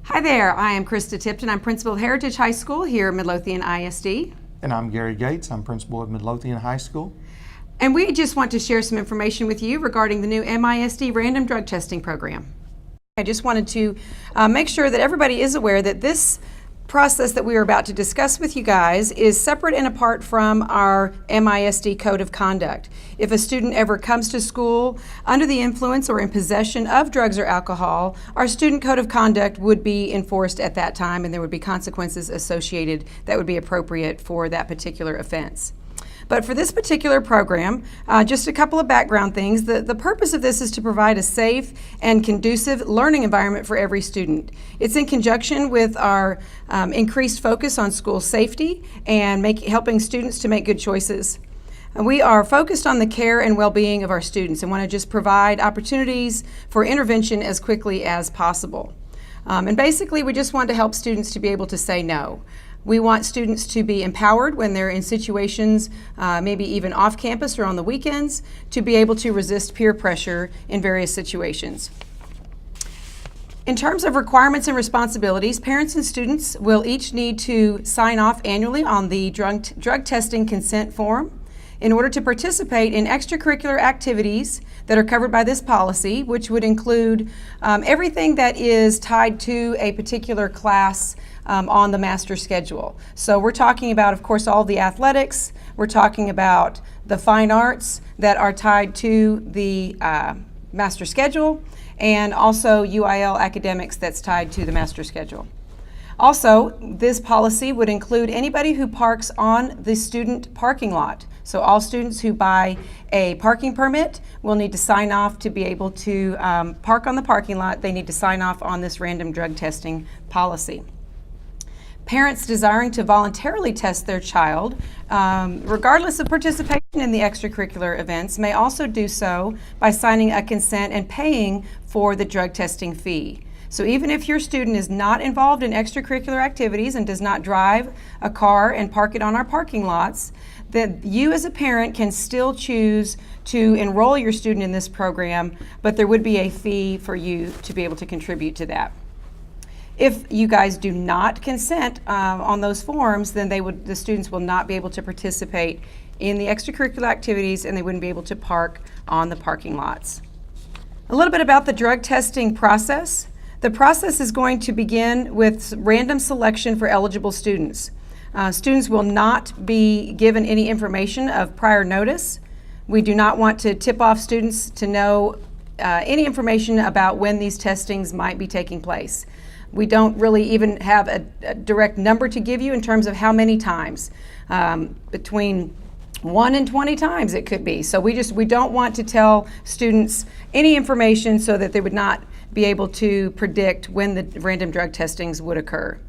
Hi there, I am Krista Tipton. I'm principal of Heritage High School here at Midlothian ISD. And I'm Gary Gates. I'm principal of Midlothian High School. And we just want to share some information with you regarding the new MISD random drug testing program. I just wanted to make sure that everybody is aware that this process that we are about to discuss with you guys is separate and apart from our MISD Code of Conduct. If a student ever comes to school under the influence or in possession of drugs or alcohol, our student code of conduct would be enforced at that time and there would be consequences associated that would be appropriate for that particular offense. But for this particular program, just a couple of background things. The purpose of this is to provide a safe and conducive learning environment for every student. It's in conjunction with our increased focus on school safety and helping students to make good choices. And we are focused on the care and well-being of our students and want to just provide opportunities for intervention as quickly as possible. And basically, we just want to help students to be able to say no. We want students to be empowered when they're in situations, maybe even off campus or on the weekends, to be able to resist peer pressure in various situations. In terms of requirements and responsibilities, parents and students will each need to sign off annually on the drug testing consent form in order to participate in extracurricular activities that are covered by this policy, which would include everything that is tied to a particular class on the master schedule. So we're talking about, of course, all the athletics. We're talking about the fine arts that are tied to the master schedule, and also UIL academics that's tied to the master schedule. Also, this policy would include anybody who parks on the student parking lot. So all students who buy a parking permit will need to sign off to be able to park on the parking lot. They need to sign off on this random drug testing policy. Parents desiring to voluntarily test their child, regardless of participation in the extracurricular events, may also do so by signing a consent and paying for the drug testing fee. So even if your student is not involved in extracurricular activities and does not drive a car and park it on our parking lots, then you as a parent can still choose to enroll your student in this program, but there would be a fee for you to be able to contribute to that. If you guys do not consent on those forms, then the students will not be able to participate in the extracurricular activities and they wouldn't be able to park on the parking lots. A little bit about the drug testing process. The process is going to begin with random selection for eligible students. Students will not be given any information of prior notice. We do not want to tip off students to know any information about when these testings might be taking place. We don't really even have a direct number to give you in terms of how many times. Between 1 and 20 times it could be. So we don't want to tell students any information so that they would not be able to predict when the random drug testings would occur.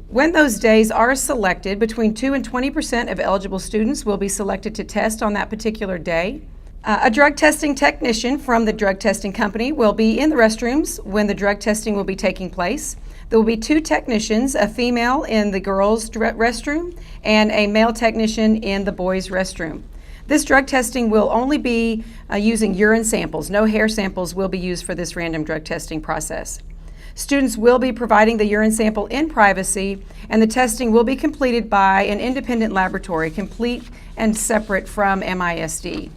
When those days are selected, between 2 and 20% of eligible students will be selected to test on that particular day. A drug testing technician from the drug testing company will be in the restrooms when the drug testing will be taking place. There will be 2 technicians, a female in the girls' restroom and a male technician in the boys' restroom. This drug testing will only be using urine samples. No hair samples will be used for this random drug testing process. Students will be providing the urine sample in privacy, and the testing will be completed by an independent laboratory, complete and separate from MISD.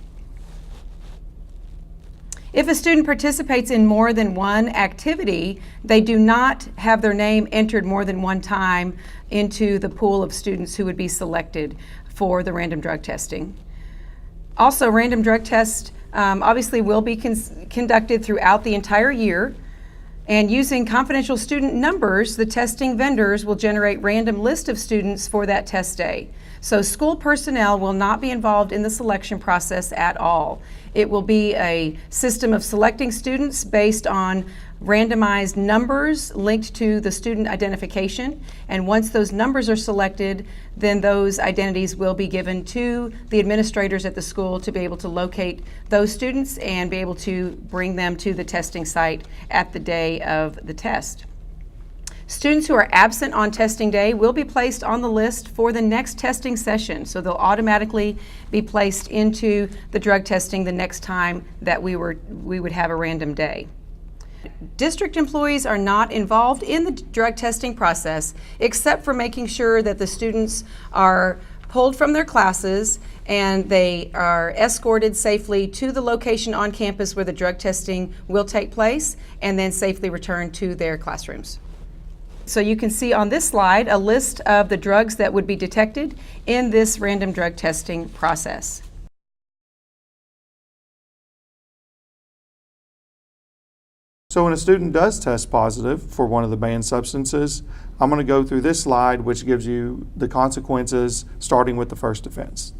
If a student participates in more than one activity, they do not have their name entered more than one time into the pool of students who would be selected for the random drug testing. Also, random drug tests obviously will be conducted throughout the entire year, and using confidential student numbers, the testing vendors will generate random list of students for that test day. So school personnel will not be involved in the selection process at all. It will be a system of selecting students based on randomized numbers linked to the student identification. And once those numbers are selected, then those identities will be given to the administrators at the school to be able to locate those students and be able to bring them to the testing site at the day of the test. Students who are absent on testing day will be placed on the list for the next testing session, so they'll automatically be placed into the drug testing the next time that we would have a random day. District employees are not involved in the drug testing process except for making sure that the students are pulled from their classes and they are escorted safely to the location on campus where the drug testing will take place and then safely returned to their classrooms. So you can see on this slide a list of the drugs that would be detected in this random drug testing process. So when a student does test positive for one of the banned substances, I'm going to go through this slide, which gives you the consequences starting with the first offense.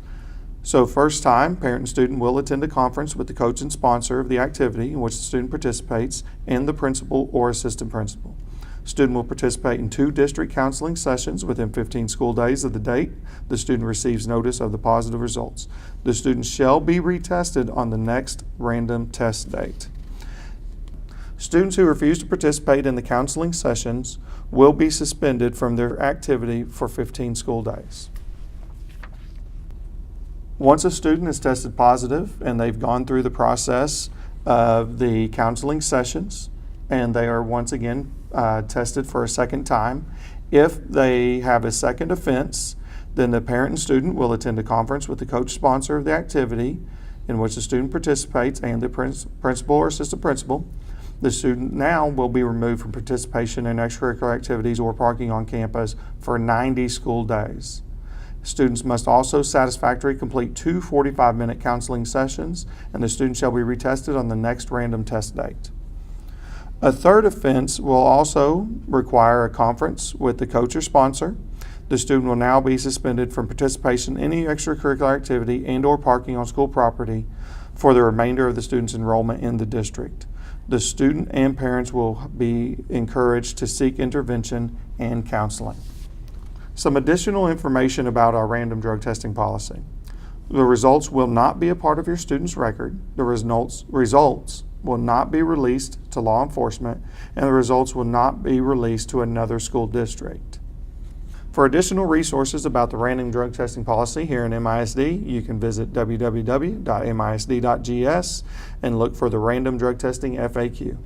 So first time, parent and student will attend a conference with the coach and sponsor of the activity in which the student participates and the principal or assistant principal. Student will participate in 2 district counseling sessions within 15 school days of the date the student receives notice of the positive results. The student shall be retested on the next random test date. Students who refuse to participate in the counseling sessions will be suspended from their activity for 15 school days. Once a student is tested positive and they've gone through the process of the counseling sessions and they are once again tested for a second time, if they have a second offense, then the parent and student will attend a conference with the coach sponsor of the activity in which the student participates and the principal or assistant principal. The student now will be removed from participation in extracurricular activities or parking on campus for 90 school days. Students must also satisfactorily complete 2 45-minute counseling sessions, and the student shall be retested on the next random test date. A third offense will also require a conference with the coach or sponsor. The student will now be suspended from participation in any extracurricular activity and/or parking on school property for the remainder of the student's enrollment in the district. The student and parents will be encouraged to seek intervention and counseling. Some additional information about our random drug testing policy. The results will not be a part of your student's record. The results will not be released to law enforcement, and the results will not be released to another school district. For additional resources about the random drug testing policy here in MISD, you can visit www.misd.gs and look for the random drug testing FAQ.